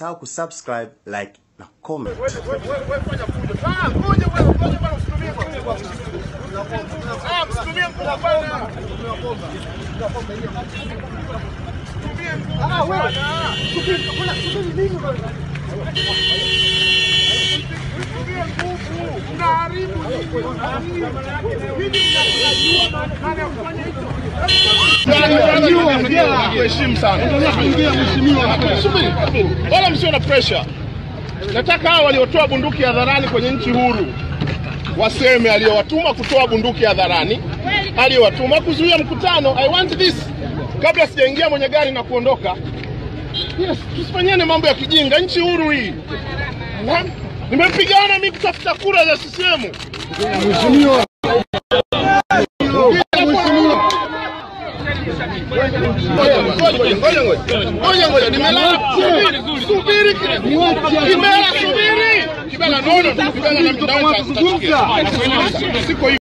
usisahau kusubscribe, like na comment. Heshimu sana. Wala msio na pressure. Nataka hao waliotoa bunduki hadharani kwenye nchi huru waseme aliyowatuma kutoa bunduki hadharani, aliyowatuma kuzuia mkutano. I want this. Kabla sijaingia mwenye gari na kuondoka. Yes, tusifanyane mambo ya kijinga, nchi huru hii. Nimepigana mimi kutafuta kura za CCM. Mheshimiwa. Ngoja nimelala. Subiri. Kibela subiri. Kibela no. Kibela na mtandao. Siko